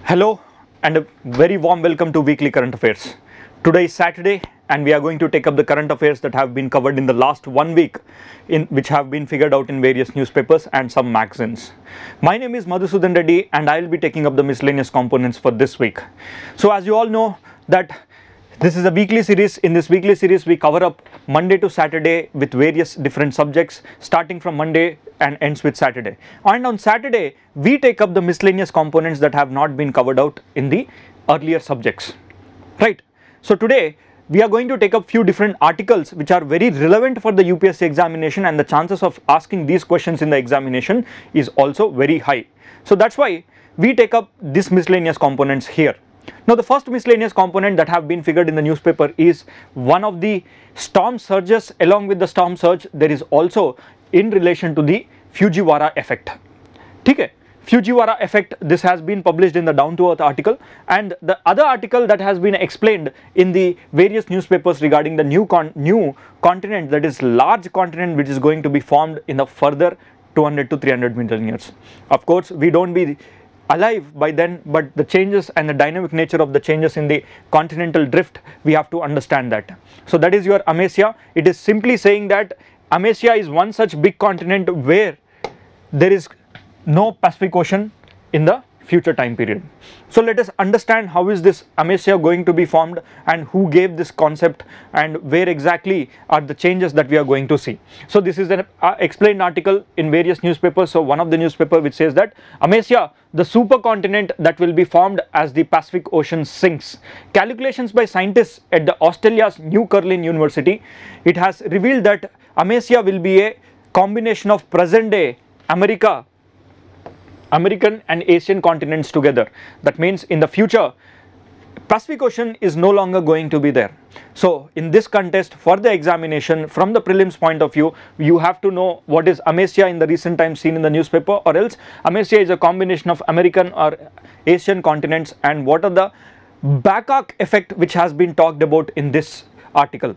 Hello and a very warm welcome to Weekly Current Affairs. Today is Saturday and we are going to take up the current affairs that have been covered in the last 1 week, which have been figured out in various newspapers and some magazines. My name is Madhusudan Reddy and I will be taking up the miscellaneous components for this week. So as you all know that this is a weekly series. In this weekly series we cover up Monday to Saturday with various different subjects, starting from Monday and ends with Saturday. And on Saturday we take up the miscellaneous components that have not been covered out in the earlier subjects, right? So today we are going to take up few different articles which are very relevant for the UPSC examination, and the chances of asking these questions in the examination is also very high. So that's why we take up this miscellaneous components here. Now the first miscellaneous component that have been figured in the newspaper is one of the storm surges. Along with the storm surge, there is also in relation to the Fujiwara effect. Okay? Fujiwara effect, this has been published in the Down to Earth article, and the other article that has been explained in the various newspapers regarding the new continent, that is large continent which is going to be formed in the further 200 to 300 million years. Of course we don't be alive by then, but the changes and the dynamic nature of the changes in the continental drift, we have to understand that. So that is your Amasia. It is simply saying that Amasia is one such big continent where there is no Pacific Ocean in the future time period. So let us understand how is this Amasia going to be formed and who gave this concept and where exactly are the changes that we are going to see. So this is an explained article in various newspapers. So one of the newspaper which says that Amasia, the supercontinent that will be formed as the Pacific Ocean sinks. Calculations by scientists at the Australia's New Curlin University, it has revealed that Amasia will be a combination of present day American and Asian continents together. That means in the future Pacific Ocean is no longer going to be there. So in this contest, for the examination from the prelims point of view, you have to know what is Amasia in the recent times seen in the newspaper, or else Amasia is a combination of American or Asian continents, and what are the back arc effect which has been talked about in this article.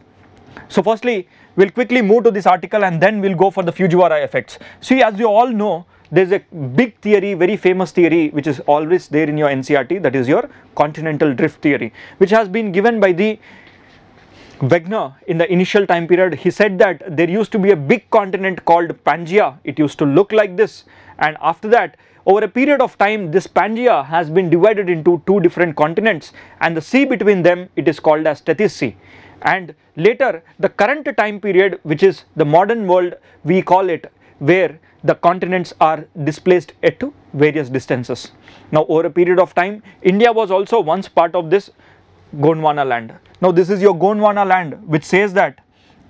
So firstly we'll quickly move to this article and then we'll go for the Fujiwara effects. See, as you all know, there is a big theory, very famous theory, which is always there in your NCERT, that is your continental drift theory, which has been given by the Wegener in the initial time period. He said that there used to be a big continent called Pangaea. It used to look like this, and after that, over a period of time, this Pangaea has been divided into two different continents, and the sea between them, it is called as Tethys Sea. And later, the current time period, which is the modern world, we call it, where the continents are displaced at various distances. Now over a period of time, India was also once part of this Gondwana land. Now this is your Gondwana land, which says that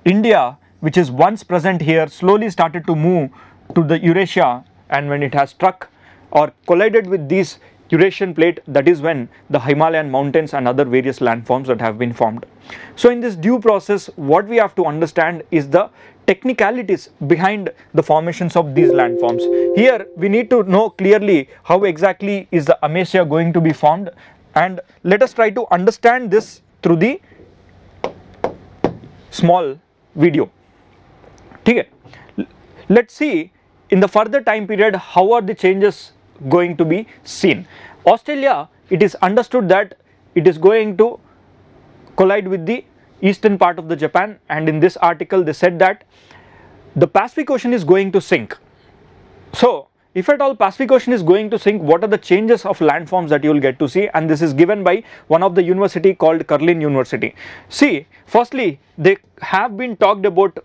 India, which is once present here, slowly started to move to the Eurasia, and when it has struck or collided with these Eurasian plate, that is when the Himalayan mountains and other various landforms that have been formed. So in this due process, what we have to understand is the technicalities behind the formations of these landforms. Here we need to know clearly how exactly is the Amasia going to be formed, and let us try to understand this through the small video. Okay. Let's see in the further time period how are the changes going to be seen. Australia, it is understood that it is going to collide with the eastern part of the Japan, and in this article they said that the Pacific Ocean is going to sink. So if at all Pacific Ocean is going to sink, what are the changes of landforms that you will get to see? And this is given by one of the university called Curlin University. See, firstly they have been talked about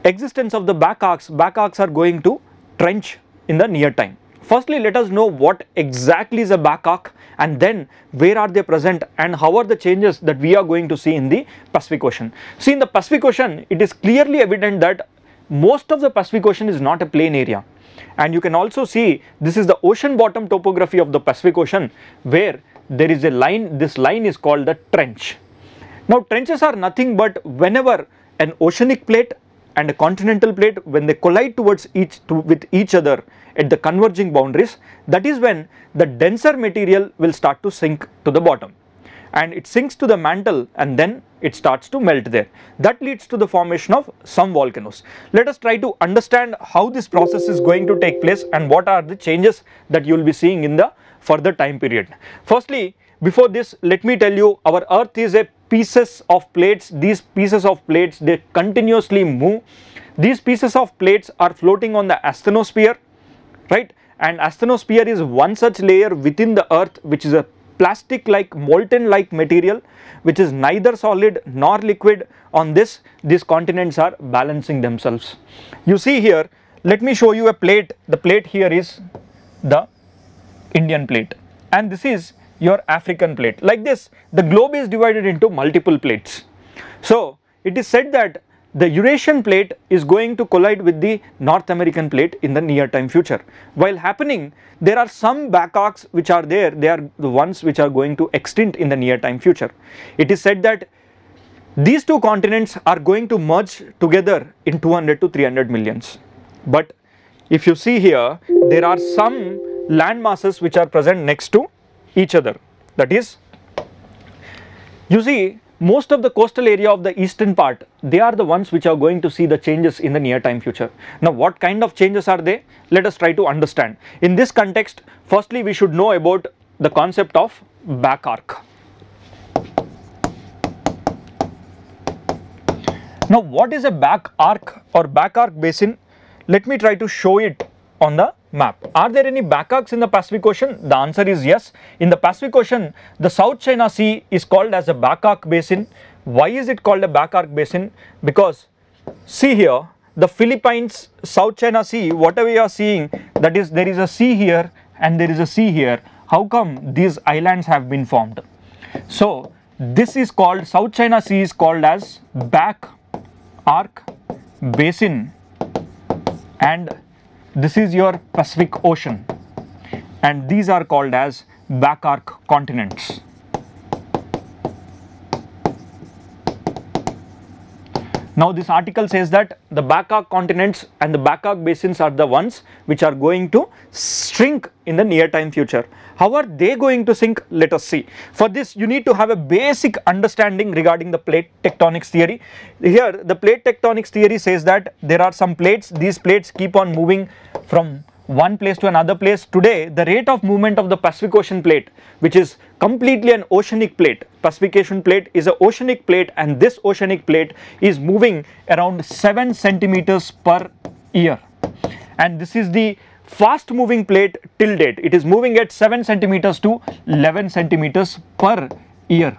existence of the back arcs. Back arcs are going to trench in the near time. Firstly, let us know what exactly is a back arc, and then where are they present and how are the changes that we are going to see in the Pacific Ocean. See, in the Pacific Ocean, it is clearly evident that most of the Pacific Ocean is not a plain area, and you can also see this is the ocean bottom topography of the Pacific Ocean, where there is a line. This line is called the trench. Now trenches are nothing but whenever an oceanic plate and a continental plate, when they collide with each other at the converging boundaries, that is when the denser material will start to sink to the bottom. and it sinks to the mantle and then it starts to melt there. That leads to the formation of some volcanoes. Let us try to understand how this process is going to take place and what are the changes that you will be seeing in the further time period. Firstly, before this, let me tell you, our earth is a pieces of plates. These pieces of plates, they continuously move. These pieces of plates are floating on the asthenosphere, right? And asthenosphere is one such layer within the earth, which is a plastic like molten like material, which is neither solid nor liquid. On this, these continents are balancing themselves. You see here, let me show you a plate. The plate here is the Indian plate and this is your African plate. Like this, the globe is divided into multiple plates. So it is said that the Eurasian plate is going to collide with the North American plate in the near time future. While happening, there are some back arcs which are there. They are the ones which are going to extinct in the near time future. It is said that these two continents are going to merge together in 200 to 300 millions. But if you see here, there are some land masses which are present next to each other. That is, you see, most of the coastal area of the eastern part, they are the ones which are going to see the changes in the near time future. Now, what kind of changes are they? Let us try to understand. In this context, firstly, we should know about the concept of back arc. Now, what is a back arc or back arc basin? Let me try to show it on the map. Are there any back arcs in the Pacific Ocean? The answer is yes. In the Pacific Ocean, the South China Sea is called as a back arc basin. Why is it called a back arc basin? Because see here, the Philippines, South China Sea, whatever you are seeing, that is, there is a sea here and there is a sea here. How come these islands have been formed? So this is called, South China Sea is called as back arc basin, and this is your Pacific Ocean, and these are called as back arc continents. Now this article says that the back arc continents and the back arc basins are the ones which are going to shrink in the near time future. How are they going to sink? Let us see. For this, you need to have a basic understanding regarding the plate tectonics theory. Here, the plate tectonics theory says that there are some plates. These plates keep on moving from one place to another place. Today, the rate of movement of the Pacific Ocean plate, which is completely an oceanic plate, Pacific Ocean plate is an oceanic plate, and this oceanic plate is moving around 7 centimeters per year. And this is the fast moving plate till date. It is moving at 7 centimeters to 11 centimeters per year.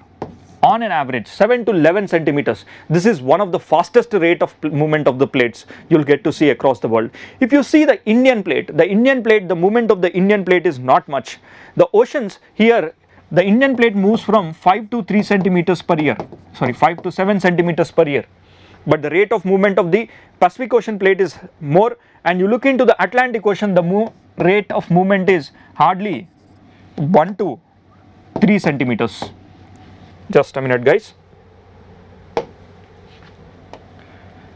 On an average, 7 to 11 centimeters. This is one of the fastest rate of movement of the plates you will get to see across the world. If you see the Indian plate, the movement of the Indian plate is not much. The oceans here, the Indian plate moves from 5 to 3 centimeters per year. Sorry, 5 to 7 centimeters per year. But the rate of movement of the Pacific Ocean plate is more. And you look into the Atlantic Ocean, the rate of movement is hardly 1 to 3 centimeters. Just a minute, guys.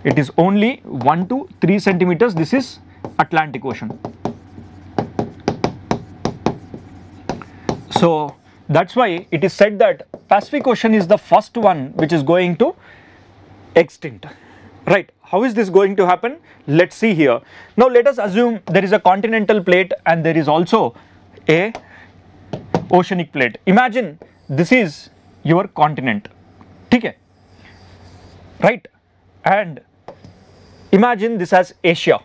It is only 1 to 3 centimeters. This is Atlantic Ocean. So that's why it is said that Pacific Ocean is the first one which is going to extinct. Right. How is this going to happen? Let's see here. Now let us assume there is a continental plate and there is also a oceanic plate. Imagine this is your continent. Okay. Right. And imagine this as Asia.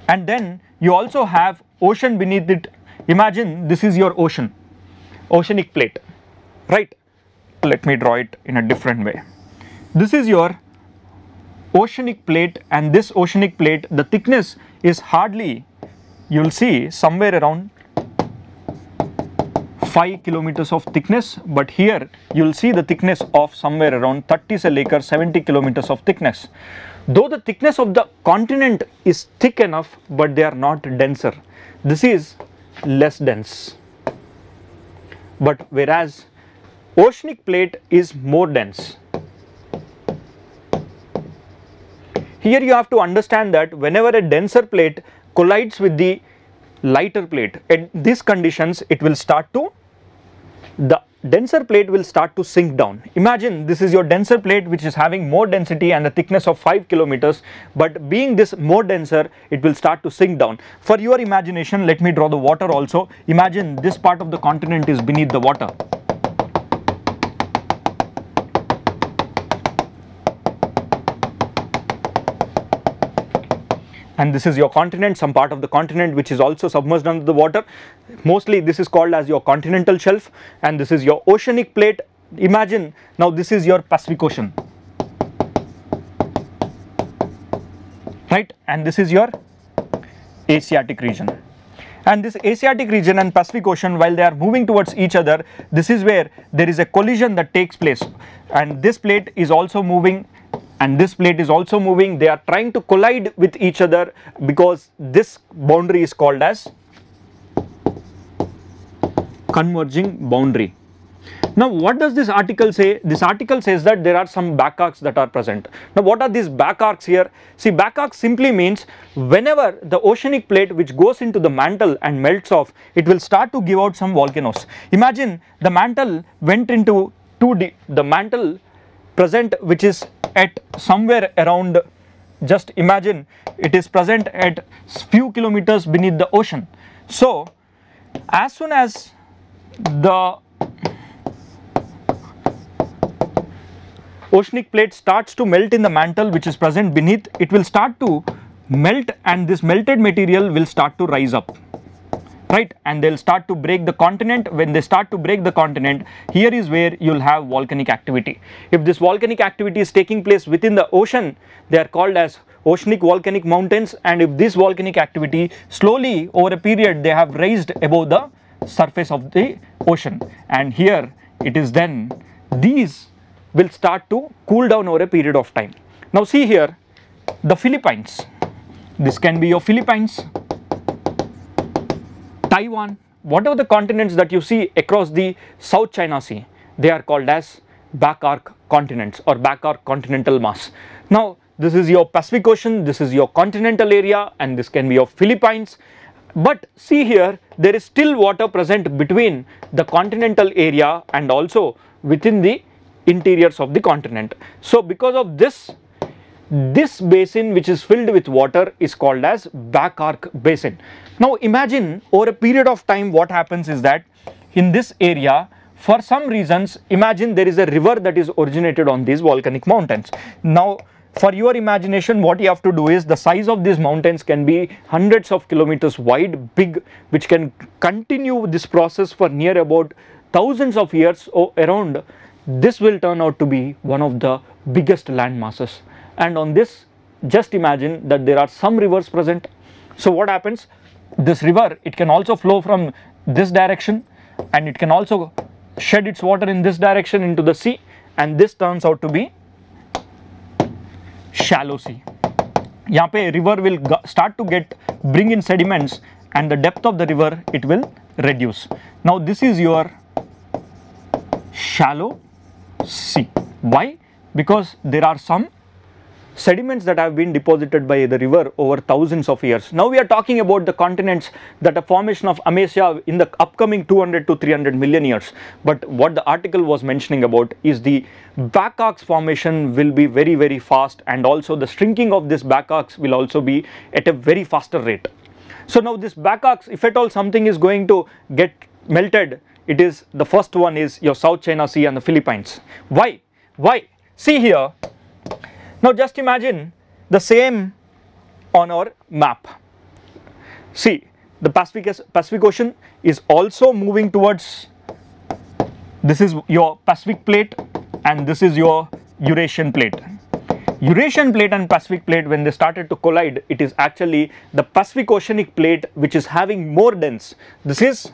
And then you also have ocean beneath it. Imagine this is your ocean, oceanic plate. Right. Let me draw it in a different way. This is your oceanic plate, and this oceanic plate, the thickness is hardly, you will see, somewhere around 5 kilometers of thickness, but here you will see the thickness of somewhere around 30 cell acre, 70 kilometers of thickness. Though the thickness of the continent is thick enough, but they are not denser. This is less dense. But whereas oceanic plate is more dense. Here you have to understand that whenever a denser plate collides with the lighter plate, in these conditions it will start to, the denser plate will start to sink down. Imagine this is your denser plate which is having more density and a thickness of 5 kilometers, but being this more denser, it will start to sink down. For your imagination, let me draw the water also. Imagine this part of the continent is beneath the water. And this is your continent, some part of the continent which is also submerged under the water. Mostly this is called as your continental shelf, and this is your oceanic plate. Imagine now this is your Pacific Ocean, right? And this is your Asiatic region. And this Asiatic region and Pacific Ocean, while they are moving towards each other, this is where there is a collision that takes place, and this plate is also moving and this plate is also moving. They are trying to collide with each other because this boundary is called as converging boundary. Now what does this article say? This article says that there are some back arcs that are present. Now what are these back arcs here? See, back arcs simply means whenever the oceanic plate which goes into the mantle and melts off, it will start to give out some volcanoes. Imagine the mantle went into the mantle present which is at somewhere around, just imagine it is present at few kilometers beneath the ocean. So as soon as the oceanic plate starts to melt in the mantle which is present beneath, it will start to melt, and this melted material will start to rise up, right? And they'll start to break the continent. When they start to break the continent, here is where you'll have volcanic activity. If this volcanic activity is taking place within the ocean, they are called as oceanic volcanic mountains. And if this volcanic activity slowly over a period they have raised above the surface of the ocean, and here it is then these will start to cool down over a period of time. Now see here the Philippines. This can be your Philippines, Taiwan, whatever the continents that you see across the South China Sea, they are called as back arc continents or back arc continental mass. Now this is your Pacific Ocean, this is your continental area, and this can be your Philippines. But see here, there is still water present between the continental area and also within the interiors of the continent. So because of this basin which is filled with water is called as back arc basin. Now imagine over a period of time what happens is that in this area, for some reasons, imagine there is a river that is originated on these volcanic mountains. Now for your imagination, what you have to do is the size of these mountains can be hundreds of kilometers wide, big, which can continue this process for near about thousands of years or around. This will turn out to be one of the biggest land masses. And on this, just imagine that there are some rivers present. So what happens? This river, it can also flow from this direction, and it can also shed its water in this direction into the sea, and this turns out to be shallow sea. यहाँ पे river will start to bring in sediments, and the depth of the river, it will reduce. Now this is your shallow sea. Why? Because there are some sediments that have been deposited by the river over thousands of years. Now we are talking about the continents that a formation of Amasia in the upcoming 200 to 300 million years. But what the article was mentioning about is the back arcs formation will be very, very fast, and also the shrinking of this back arcs will also be at a very faster rate. So now this back arcs, if at all something is going to get melted, it is the first one is your South China Sea and the Philippines. Why? Why? See here. Now just imagine the same on our map. See, the Pacific Ocean is also moving towards, this is your Pacific plate and this is your Eurasian plate. Eurasian plate and Pacific plate, when they started to collide, it is actually the Pacific Oceanic plate which is having more dense. This is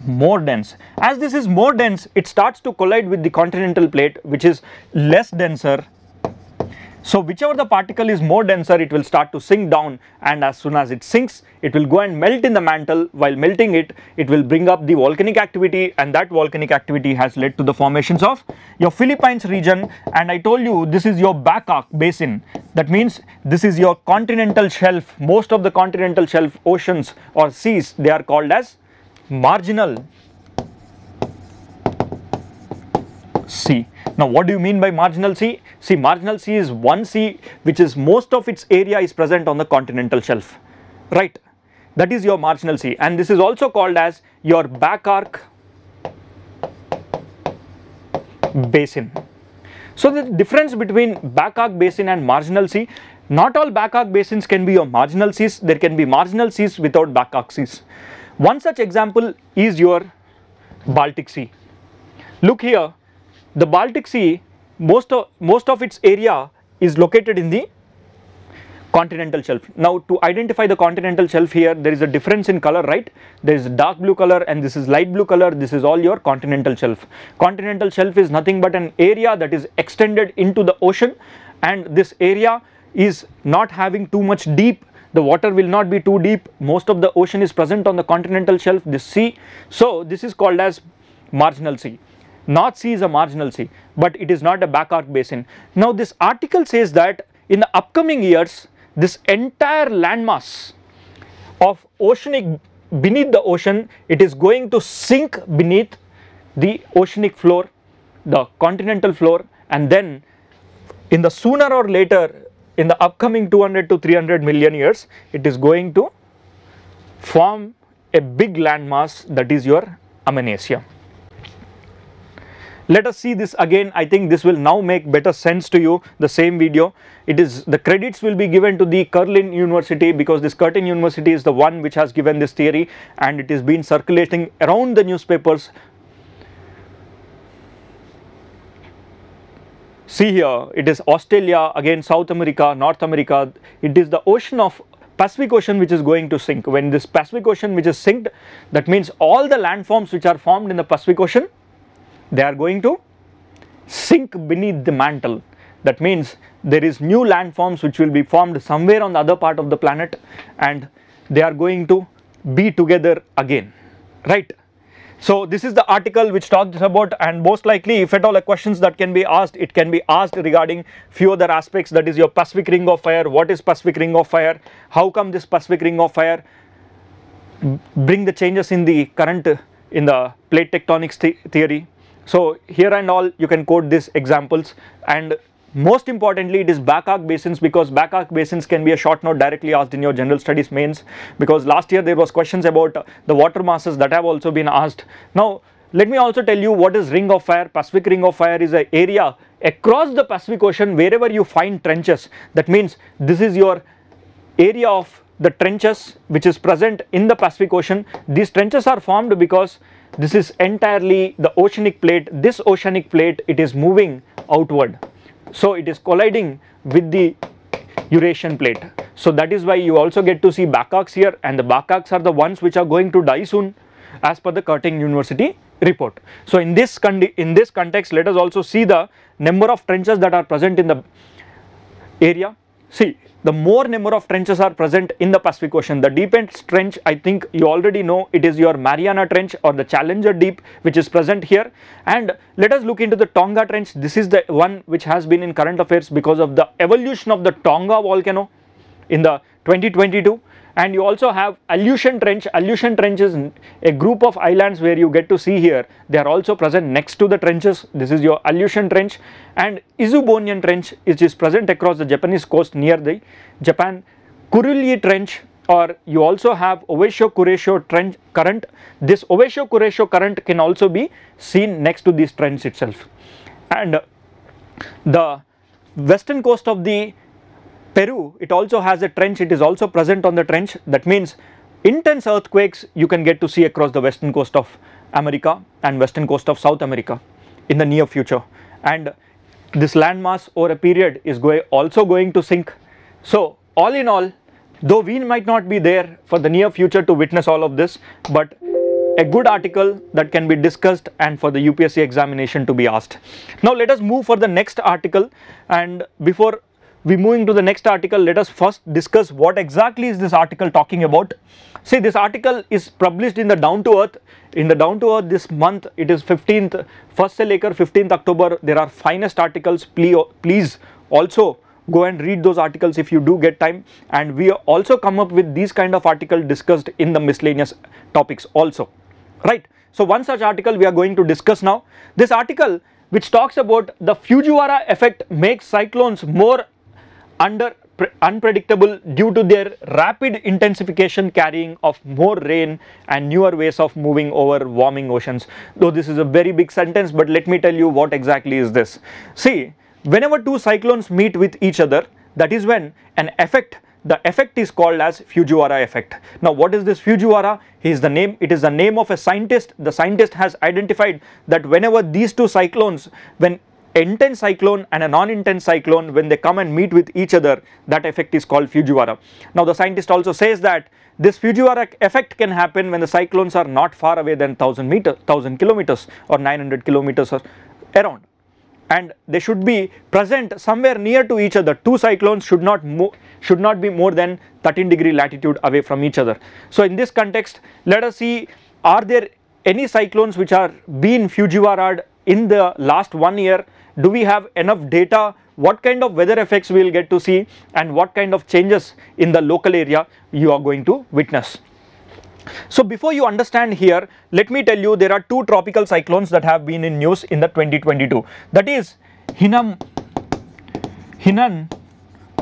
more dense. As this is more dense, it starts to collide with the continental plate which is less denser. So whichever the particle is more denser, it will start to sink down, and as soon as it sinks, it will go and melt in the mantle. While melting it, it will bring up the volcanic activity, and that volcanic activity has led to the formations of your Philippines region. And I told you this is your back arc basin. That means this is your continental shelf. Most of the continental shelf oceans or seas, they are called as marginal sea. Now what do you mean by marginal sea? See, marginal sea is one sea which is most of its area is present on the continental shelf, right? That is your marginal sea, and this is also called as your back arc basin. So the difference between back arc basin and marginal sea, not all back arc basins can be your marginal seas. There can be marginal seas without back arc seas. One such example is your Baltic Sea. Look here, the Baltic Sea, most of its area is located in the continental shelf. Now to identify the continental shelf, here there is a difference in color, right? There is dark blue color and this is light blue color. This is all your continental shelf. Continental shelf is nothing but an area that is extended into the ocean, and this area is not having too much deep. The water will not be too deep. Most of the ocean is present on the continental shelf, this sea. So this is called as marginal sea. North Sea is a marginal sea, but it is not a back arc basin. Now this article says that in the upcoming years, this entire landmass of oceanic beneath the ocean, it is going to sink beneath the oceanic floor, the continental floor, and then in the sooner or later, in the upcoming 200 to 300 million years, it is going to form a big landmass, that is your Amnesia. Let us see this again. I think this will now make better sense to you, the same video. It is, the credits will be given to the Curtin University, because this Curtin University is the one which has given this theory, and it is been circulating around the newspapers. See here, it is Australia, again South America, North America. It is the ocean of Pacific Ocean which is going to sink. When this Pacific Ocean which is sinked, that means all the landforms which are formed in the Pacific Ocean, they are going to sink beneath the mantle. That means there is new landforms which will be formed somewhere on the other part of the planet, and they are going to be together again, right? So this is the article which talks about, and most likely if at all a questions that can be asked, it can be asked regarding few other aspects, that is your Pacific Ring of Fire. What is Pacific Ring of Fire? How come this Pacific Ring of Fire bring the changes in the current, in the plate tectonics theory? So here and all you can quote these examples, and most importantly it is back arc basins, because back arc basins can be a short note directly asked in your general studies mains, because last year there was questions about the water masses that have also been asked. Now let me also tell you what is Ring of Fire. Pacific Ring of Fire is an area across the Pacific Ocean wherever you find trenches. That means this is your area of the trenches which is present in the Pacific Ocean. These trenches are formed because this is entirely the oceanic plate. This oceanic plate, it is moving outward, so it is colliding with the Eurasian plate. So that is why you also get to see back arcs here, and the back arcs are the ones which are going to die soon as per the Curtin University report. So in this context, let us also see the number of trenches that are present in the area. See, the more number of trenches are present in the Pacific Ocean. The deepest trench, I think you already know, it is your Mariana Trench or the Challenger Deep which is present here. And let us look into the Tonga Trench. This is the one which has been in current affairs because of the evolution of the Tonga volcano in the 2022. And you also have Aleutian Trench. Aleutian Trench is a group of islands where you get to see here, they are also present next to the trenches. This is your Aleutian Trench. And Isubonian Trench, which is present across the Japanese coast near the Japan. Kurilyi Trench, or you also have Ovesho-Kuroshio Trench current. This Ovesho-Kuroshio current can also be seen next to this trench itself. And the western coast of the Peru, it also has a trench, it is also present on the trench. That means intense earthquakes you can get to see across the western coast of America and western coast of South America in the near future. And this landmass over a period is also going to sink. So all in all, though we might not be there for the near future to witness all of this, but a good article that can be discussed and for the UPSC examination to be asked. Now let us move for the next article, and before we moving to the next article, let us first discuss what exactly is this article talking about. See, this article is published in the Down to Earth. In the Down to Earth this month, it is 15th, 1st se lekar 15th October. There are finest articles. Please also go and read those articles if you do get time. And we also come up with these kind of articles discussed in the miscellaneous topics also, right? So one such article we are going to discuss now. This article which talks about the Fujiwara effect makes cyclones more unpredictable due to their rapid intensification, carrying of more rain and newer ways of moving over warming oceans. Though this is a very big sentence, but let me tell you what exactly is this. See, whenever two cyclones meet with each other, that is when the effect is called as Fujiwara effect. Now what is this Fujiwara? It is the name of a scientist. The scientist has identified that whenever these two cyclones, when intense cyclone and a non-intense cyclone, when they come and meet with each other, that effect is called Fujiwara. Now the scientist also says that this Fujiwara effect can happen when the cyclones are not far away than 1000 kilometers or 900 kilometers or around, and they should be present somewhere near to each other. Two cyclones should not be more than 13-degree latitude away from each other. So in this context, let us see, are there any cyclones which are being Fujiwara'd in the last 1 year? Do we have enough data? What kind of weather effects we will get to see, and what kind of changes in the local area you are going to witness? So before you understand here, let me tell you there are two tropical cyclones that have been in news in the 2022. That is Hinan,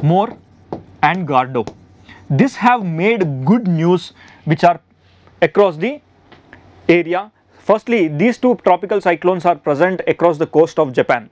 Mor and Gardo. This have made good news which are across the area. Firstly, these two tropical cyclones are present across the coast of Japan.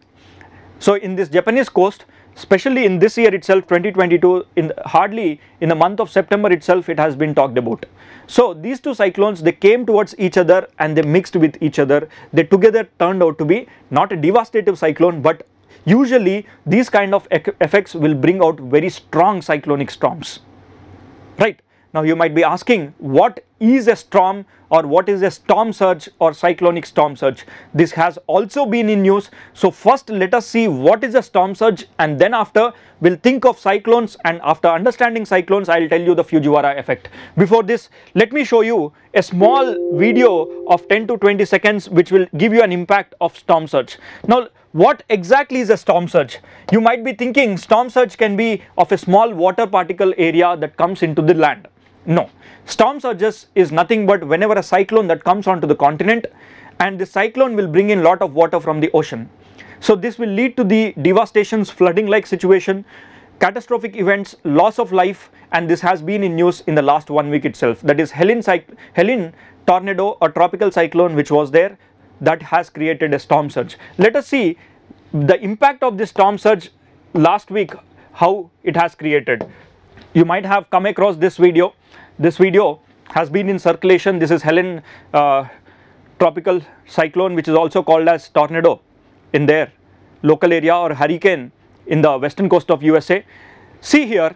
So in this Japanese coast, especially in this year itself, 2022, hardly in the month of September itself, it has been talked about. So these two cyclones, they came towards each other and they mixed with each other. They together turned out to be not a devastating cyclone, but usually these kind of effects will bring out very strong cyclonic storms, right? Now you might be asking, what is a storm, or what is a storm surge or cyclonic storm surge? This has also been in news. So first let us see what is a storm surge, and then after we'll think of cyclones, and after understanding cyclones I'll tell you the Fujiwara effect. Before this, let me show you a small video of 10 to 20 seconds which will give you an impact of storm surge. Now what exactly is a storm surge? You might be thinking storm surge can be of a small water particle area that comes into the land. No, storm surges is nothing but whenever a cyclone that comes onto the continent, and the cyclone will bring in lot of water from the ocean. So this will lead to the devastations, flooding like situation, catastrophic events, loss of life, and this has been in news in the last 1 week itself. That is Helen tornado, a tropical cyclone which was there, that has created a storm surge. Let us see the impact of this storm surge last week, how it has created. You might have come across this video. This video has been in circulation. This is Helen tropical cyclone, which is also called as tornado in their local area, or hurricane in the western coast of USA. See here,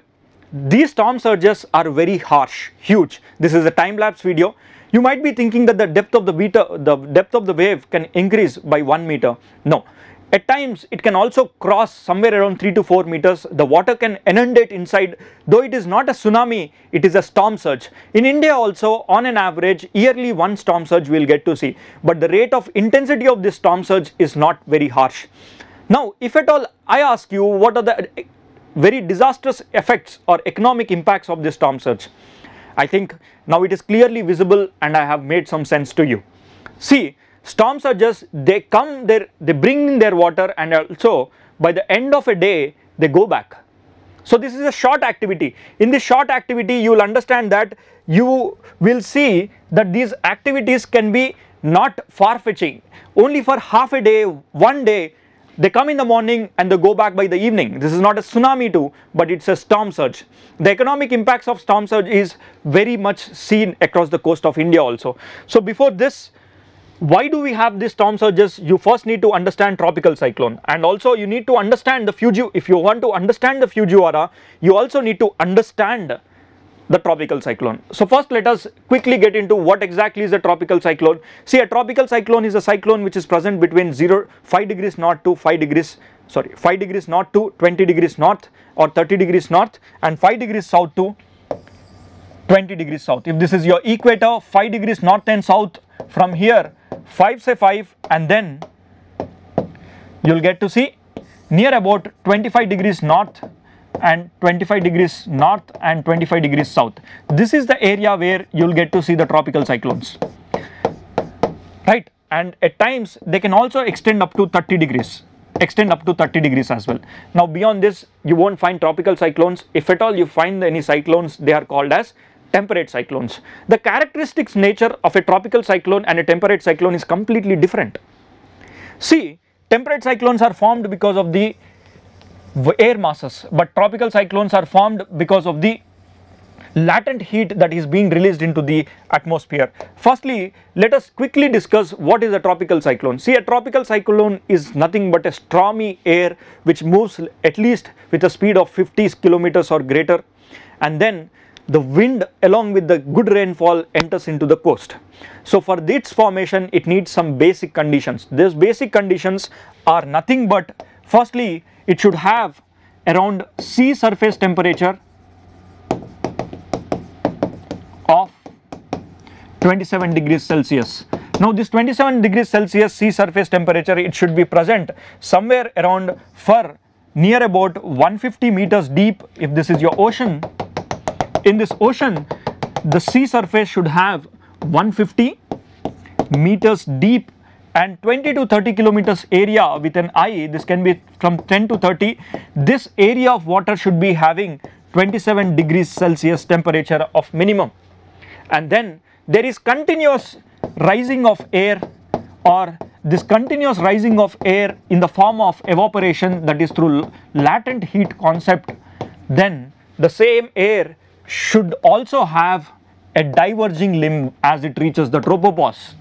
these storm surges are very harsh, huge. This is a time-lapse video. You might be thinking that the depth of the wave can increase by 1 meter. No. At times it can also cross somewhere around 3 to 4 meters. The water can inundate inside. Though it is not a tsunami, it is a storm surge. In India also, on an average, yearly one storm surge we will get to see. But the rate of intensity of this storm surge is not very harsh. Now, if at all I ask you what are the very disastrous effects or economic impacts of this storm surge, I think now it is clearly visible and I have made some sense to you. See, storm surges, they come there, they bring in their water, and also by the end of a day they go back. So this is a short activity. In this short activity you will understand that you will see that these activities can be not far-fetching. Only for half a day, 1 day, they come in the morning and they go back by the evening. This is not a tsunami too, but it's a storm surge. The economic impacts of storm surge is very much seen across the coast of India also. So before this, why do we have these storm surges? You first need to understand tropical cyclone, and also you need to understand the if you want to understand the Fujiwara, you also need to understand the tropical cyclone. So first let us quickly get into what exactly is a tropical cyclone. See, a tropical cyclone is a cyclone which is present between 5 degrees north to 5 degrees north to 20 degrees north or 30 degrees north, and 5 degrees south to 20 degrees south. If this is your equator, 5 degrees north and south, from here 5 and then you'll get to see near about 25 degrees north and 25 degrees north and 25 degrees south. This is the area where you'll get to see the tropical cyclones, right? and at times they can also extend up to 30 degrees. Extend up to 30 degrees as well. Now beyond this you won't find tropical cyclones. If at all you find any cyclones, they are called as temperate cyclones. The characteristics nature of a tropical cyclone and a temperate cyclone is completely different. See, temperate cyclones are formed because of the air masses, but tropical cyclones are formed because of the latent heat that is being released into the atmosphere. Firstly, let us quickly discuss what is a tropical cyclone. See, a tropical cyclone is nothing but a stormy air which moves at least with a speed of 50 kilometers or greater, and then the wind along with the good rainfall enters into the coast. So for its formation it needs some basic conditions. These basic conditions are nothing but, firstly, it should have around sea surface temperature of 27 degrees Celsius. Now this 27 degrees Celsius sea surface temperature, it should be present somewhere around for near about 150 meters deep. If this is your ocean, in this ocean the sea surface should have 150 meters deep and 20 to 30 kilometers area with an eye. This can be from 10 to 30. This area of water should be having 27 degrees Celsius temperature of minimum. And then there is continuous rising of air, or this continuous rising of air in the form of evaporation, that is through latent heat concept. Then the same air should also have a diverging limb as it reaches the tropopause,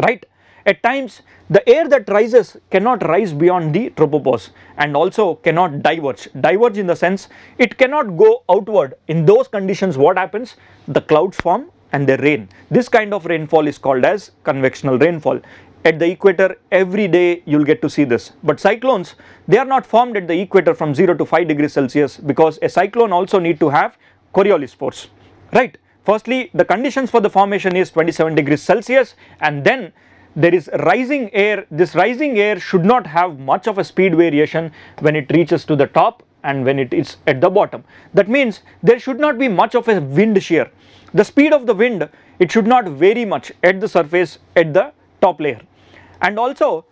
right? At times the air that rises cannot rise beyond the tropopause and also cannot diverge. Diverge in the sense it cannot go outward. In those conditions what happens? The clouds form and they rain. This kind of rainfall is called as convectional rainfall. At the equator every day you'll get to see this. But cyclones, they are not formed at the equator from 0 to 5 degrees Celsius, because a cyclone also need to have Coriolis force, right? Firstly, the conditions for the formation is 27 degrees Celsius, and then there is rising air. This rising air should not have much of a speed variation when it reaches to the top and when it is at the bottom. That means there should not be much of a wind shear. The speed of the wind, it should not vary much at the surface at the top layer. And also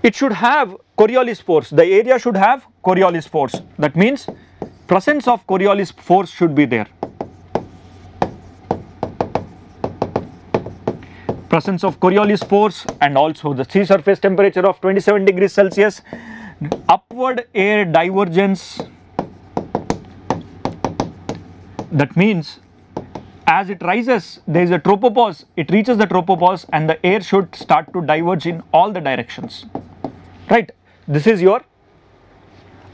it should have Coriolis force. The area should have Coriolis force. That means presence of Coriolis force should be there. Presence of Coriolis force, and also the sea surface temperature of 27 degrees Celsius, upward air divergence. That means as it rises there is a tropopause, it reaches the tropopause and the air should start to diverge in all the directions, right? This is your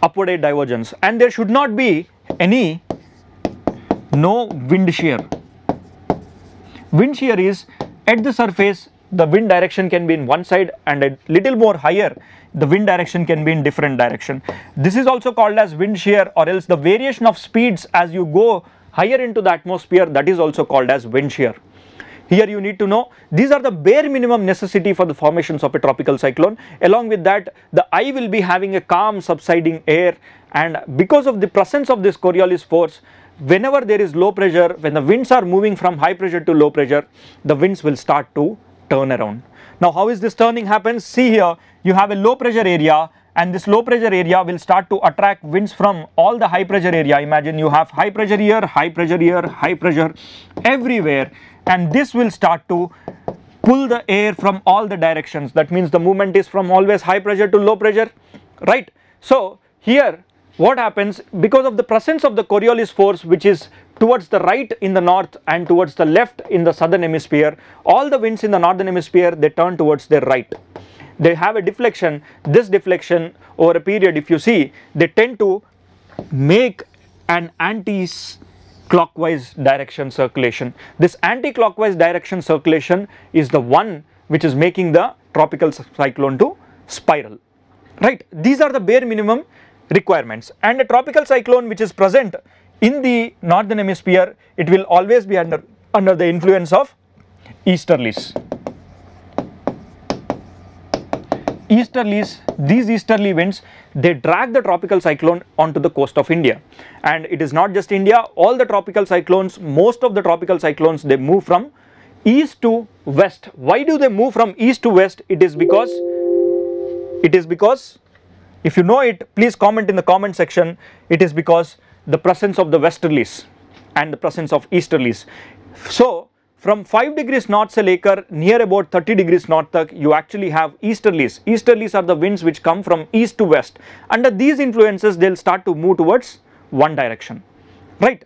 upward air divergence, and there should not be no wind shear. Wind shear is at the surface the wind direction can be in one side, and a little more higher the wind direction can be in different direction. This is also called as wind shear, or else the variation of speeds as you go higher into the atmosphere, that is also called as wind shear. Here you need to know these are the bare minimum necessity for the formations of a tropical cyclone. Along with that, the eye will be having a calm subsiding air, and because of the presence of this Coriolis force, whenever there is low pressure, when the winds are moving from high pressure to low pressure, the winds will start to turn around. Now how is this turning happens? See here, you have a low pressure area, and this low pressure area will start to attract winds from all the high pressure area. Imagine you have high pressure here, high pressure here, high pressure everywhere, and this will start to pull the air from all the directions. That means the movement is from always high pressure to low pressure, right? So here what happens, because of the presence of the Coriolis force, which is towards the right in the north and towards the left in the southern hemisphere, all the winds in the northern hemisphere, they turn towards their right. They have a deflection. This deflection over a period, if you see, they tend to make an anti-clockwise direction circulation. This anti-clockwise direction circulation is the one which is making the tropical cyclone to spiral, right? These are the bare minimum requirements. And a tropical cyclone which is present in the northern hemisphere, it will always be under the influence of easterlies. Easterlies, these easterly winds, they drag the tropical cyclone onto the coast of India. And it is not just India, all the tropical cyclones, most of the tropical cyclones, they move from east to west. Why do they move from east to west? It is because if you know it, please comment in the comment section. It is because the presence of the westerlies and the presence of easterlies. So from 5 degrees north se lekar near about 30 degrees north tak, you actually have easterlies. Easterlies are the winds which come from east to west. Under these influences, they'll start to move towards one direction, right?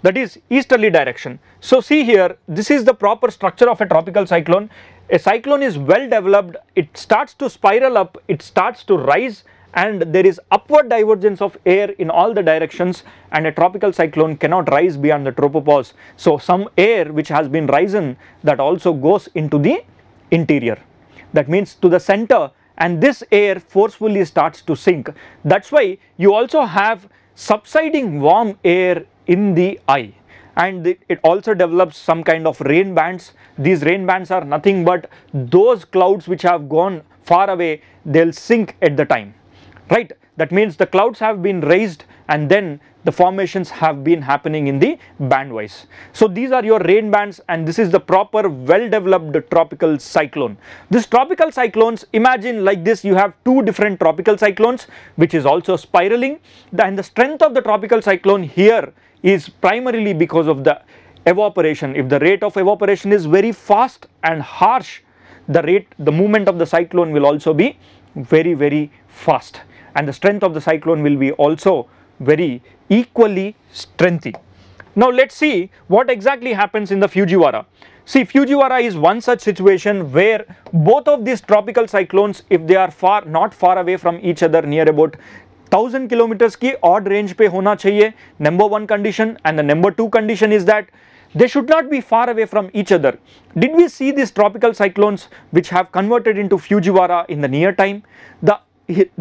That is easterly direction. So see here, this is the proper structure of a tropical cyclone. A cyclone is well developed, it starts to spiral up, it starts to rise, and there is upward divergence of air in all the directions, and a tropical cyclone cannot rise beyond the tropopause. So some air which has been risen, that also goes into the interior, that means to the center, and this air forcefully starts to sink. That's why you also have subsiding warm air in the eye, and it also develops some kind of rain bands. These rain bands are nothing but those clouds which have gone far away, they'll sink at the time, right? That means the clouds have been raised and then the formations have been happening in the bandwise. So these are your rain bands, and this is the proper well developed tropical cyclone. This tropical cyclones, imagine like this, you have two different tropical cyclones which is also spiraling, and the strength of the tropical cyclone here is primarily because of the evaporation. If the rate of evaporation is very fast and harsh, the movement of the cyclone will also be very fast, and the strength of the cyclone will be also very equally strengthy. Now let's see what exactly happens in the Fujiwara. See, Fujiwara is one such situation where both of these tropical cyclones, if they are not far away from each other, near about 1000 kilometers की odd range पे होना चाहिए, number one condition, and the number two condition is that they should not be far away from each other. Did we see these tropical cyclones which have converted into Fujiwara in the near time? The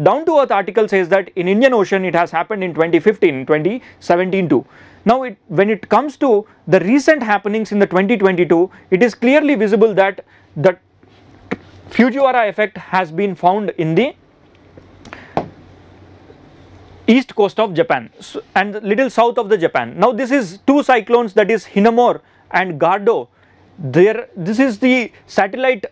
down to earth article says that in Indian Ocean it has happened in 2015, 2017 too. Now when it comes to the recent happenings in the 2022, it is clearly visible that the Fujiwara effect has been found in the east coast of Japan and little south of the Japan. Now this is two cyclones, that is Hinamore and Gardo. This is the satellite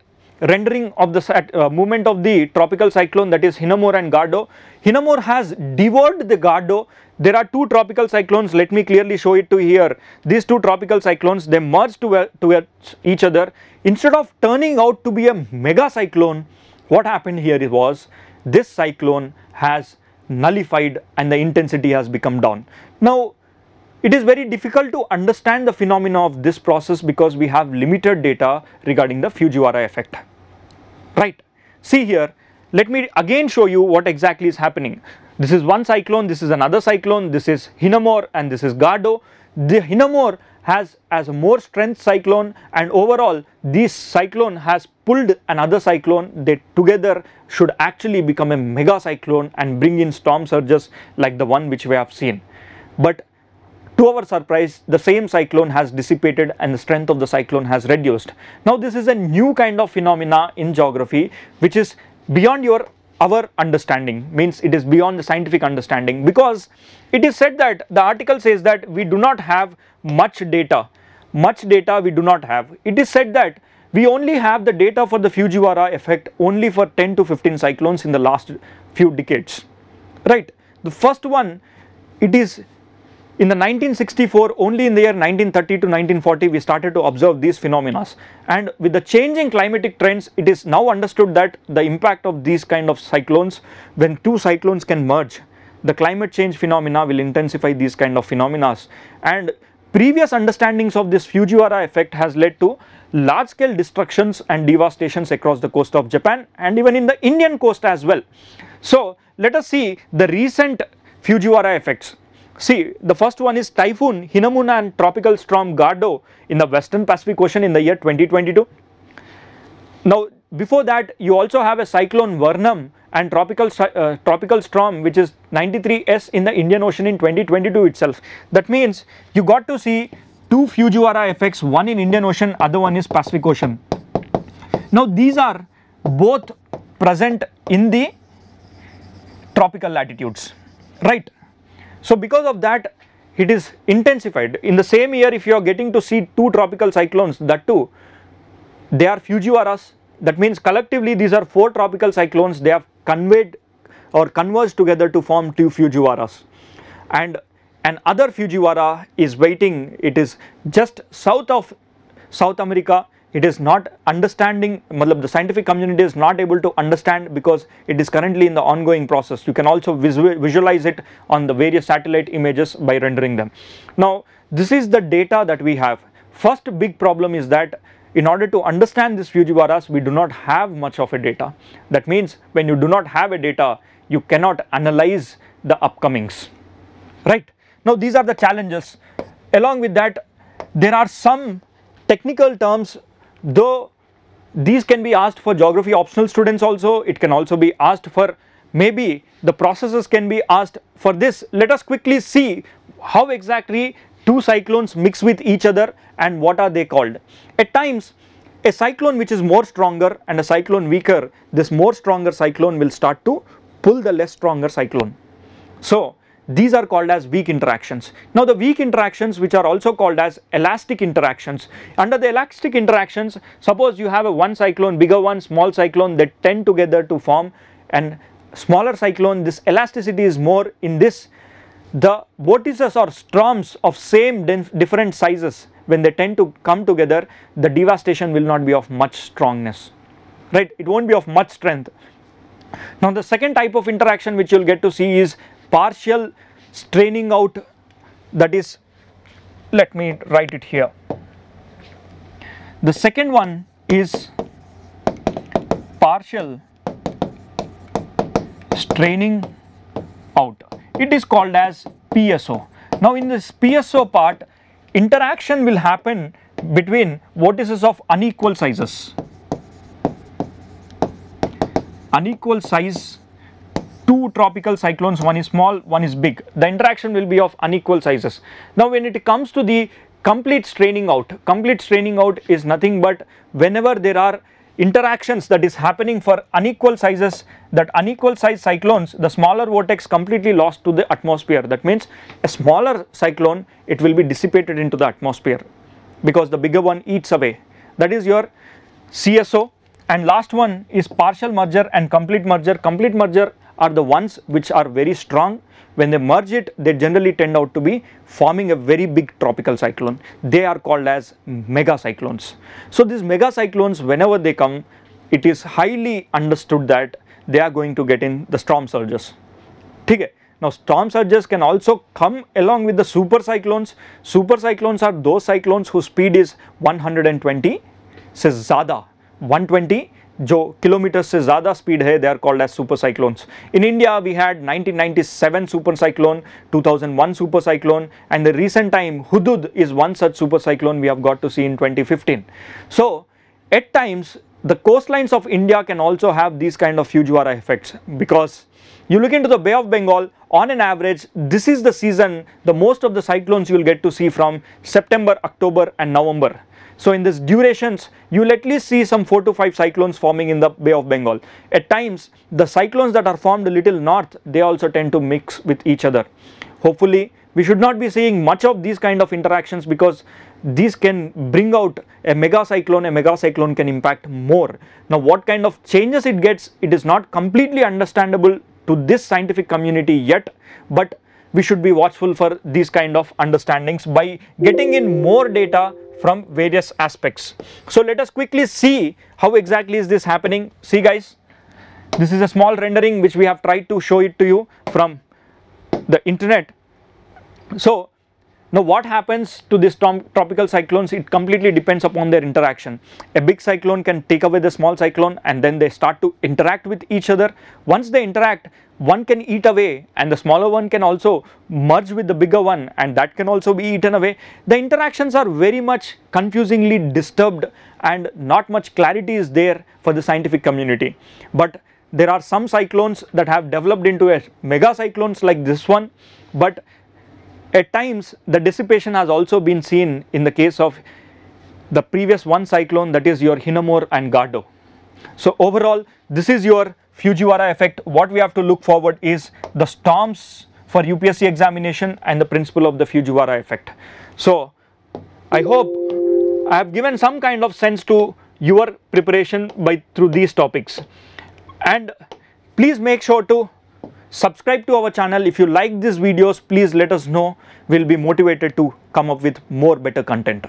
rendering of the movement of the tropical cyclone, that is Hinamore and Gardo. Hinamore has devoured the Gardo. There are two tropical cyclones, let me clearly show it to you here. These two tropical cyclones, they merged towards each other. Instead of turning out to be a mega cyclone, what happened here was this cyclone has nullified and the intensity has become down. Now it is very difficult to understand the phenomena of this process because we have limited data regarding the Fujiwara effect, right? See here, let me again show you what exactly is happening. This is one cyclone, this is another cyclone, this is Hinamore and this is Gardo. The Hinamore has as a more strength cyclone, and overall this cyclone has pulled another cyclone. They together should actually become a mega cyclone and bring in storm surges like the one which we have seen. But to our surprise, the same cyclone has dissipated and the strength of the cyclone has reduced. Now this is a new kind of phenomena in geography which is beyond our understanding, means it is beyond the scientific understanding, because it is said that the article says that we do not have much data we do not have. It is said that we only have the data for the Fujiwara effect only for 10 to 15 cyclones in the last few decades, right? The first one, it is in the 1964, only in the year 1930 to 1940 we started to observe these phenomena, and with the changing climatic trends, it is now understood that the impact of these kind of cyclones, when two cyclones can merge, the climate change phenomena will intensify these kind of phenomena, and previous understandings of this Fujiwara effect has led to large scale destructions and devastations across the coast of Japan and even in the Indian coast as well. So let us see the recent Fujiwara effects. See, the first one is Typhoon Hinamuna and Tropical Storm Gardo in the Western Pacific Ocean in the year 2022. Now before that you also have a Cyclone Varnam and tropical storm which is 93S in the Indian Ocean in 2022 itself. That means you got to see two Fujiwara effects, one in Indian Ocean, other one is Pacific Ocean. Now these are both present in the tropical latitudes, right? So because of that it is intensified. In the same year, if you are getting to see two tropical cyclones, that too they are Fujiwaras. That means collectively these are 4 tropical cyclones. They have conveyed or converged together to form 2 Fujiwaras. And another Fujiwara is waiting. It is just south of South America. It is not understanding, the scientific community is not able to understand because it is currently in the ongoing process. You can also visualize it on the various satellite images by rendering them. Now, this is the data that we have. First big problem is that in order to understand these Fujiwaras, we do not have much of a data. That means when you do not have a data, you cannot analyze the upcomings, right? Now, these are the challenges. Along with that, there are some technical terms, though these can be asked for geography optional students also. It can also be asked for, maybe the processes can be asked for this. Let us quickly see how exactly 2 cyclones mix with each other and what are they called. At times, a cyclone which is more stronger and a cyclone weaker, this more stronger cyclone will start to pull the less stronger cyclone. So these are called as weak interactions. Now the weak interactions, which are also called as elastic interactions. Under the elastic interactions, suppose you have a one cyclone, bigger one, small cyclone, that tend together to form an smaller cyclone. This elasticity is more in this. The vortices or storms of same different sizes, when they tend to come together, the devastation will not be of much strongness, right? It won't be of much strength. Now the second type of interaction which you will get to see is partial straining out. That is, let me write it here. The second one is partial straining out. It is called as PSO. Now in this PSO part, interaction will happen between vortices of unequal sizes. Unequal size, 2 tropical cyclones, one is small, one is big. The interaction will be of unequal sizes. Now when it comes to the complete straining out is nothing but whenever there are interactions that is happening for unequal sizes, that unequal size cyclones, the smaller vortex completely lost to the atmosphere. That means a smaller cyclone, it will be dissipated into the atmosphere because the bigger one eats away. That is your CSO. And last one is partial merger and complete merger. Complete merger are the ones which are very strong. When they merge it, they generally tend out to be forming a very big tropical cyclone. They are called as mega cyclones. So these mega cyclones, whenever they come, it is highly understood that they are going to get in the storm surges. Okay. Now storm surges can also come along with the super cyclones. Super cyclones are those cyclones whose speed is 120 से ज़्यादा, 120 जो kilometre से ज़्यादा speed है, they are called as super cyclones. In India we had 1997 super cyclone, 2001 super cyclone, and the recent time Hudud is one such super cyclone we have got to see in 2015. So at times the coastlines of India can also have these kind of Fujiwara effects, because you look into the Bay of Bengal, on an average this is the season the most of the cyclones you will get to see from September, October and November. So in this durations, you will at least see some 4 to 5 cyclones forming in the Bay of Bengal. At times, the cyclones that are formed a little north, they also tend to mix with each other. Hopefully, we should not be seeing much of these kind of interactions, because these can bring out a mega cyclone can impact more. Now what kind of changes it gets, it is not completely understandable to this scientific community yet, but we should be watchful for these kind of understandings by getting in more data from various aspects. So let us quickly see how exactly is this happening. See guys, this is a small rendering which we have tried to show it to you from the internet. So now what happens to these tropical cyclones, it completely depends upon their interaction. A big cyclone can take away the small cyclone and then they start to interact with each other. Once they interact, one can eat away and the smaller one can also merge with the bigger one, and that can also be eaten away. The interactions are very much confusingly disturbed and not much clarity is there for the scientific community. But there are some cyclones that have developed into a mega cyclones like this one, but at times the dissipation has also been seen in the case of the previous one cyclone, that is your Hinamur and Gardo. So overall, this is your Fujiwara effect. What we have to look forward is the storms for UPSC examination and the principle of the Fujiwara effect. So I hope I have given some kind of sense to your preparation through these topics. And please make sure to subscribe to our channel. If you like these videos, please let us know. We'll be motivated to come up with more better content.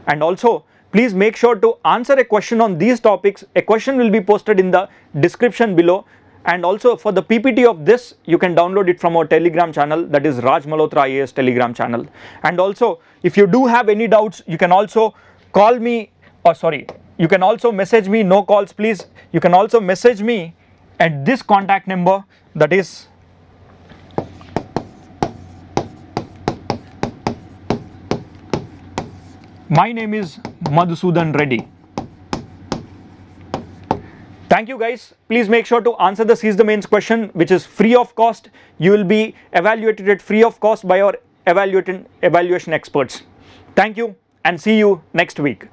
And also, please make sure to answer a question on these topics. A question will be posted in the description below. And also for the PPT of this, you can download it from our Telegram channel, that is Raj Malhotra IAS Telegram channel. And also, if you do have any doubts, you can also call me, you can also message me, no calls please. You can also message me at this contact number, that is my name is Madhusudan Reddy. Thank you guys. Please make sure to answer the Seize the Mains question, which is free of cost. You will be evaluated at free of cost by our evaluation experts. Thank you and see you next week.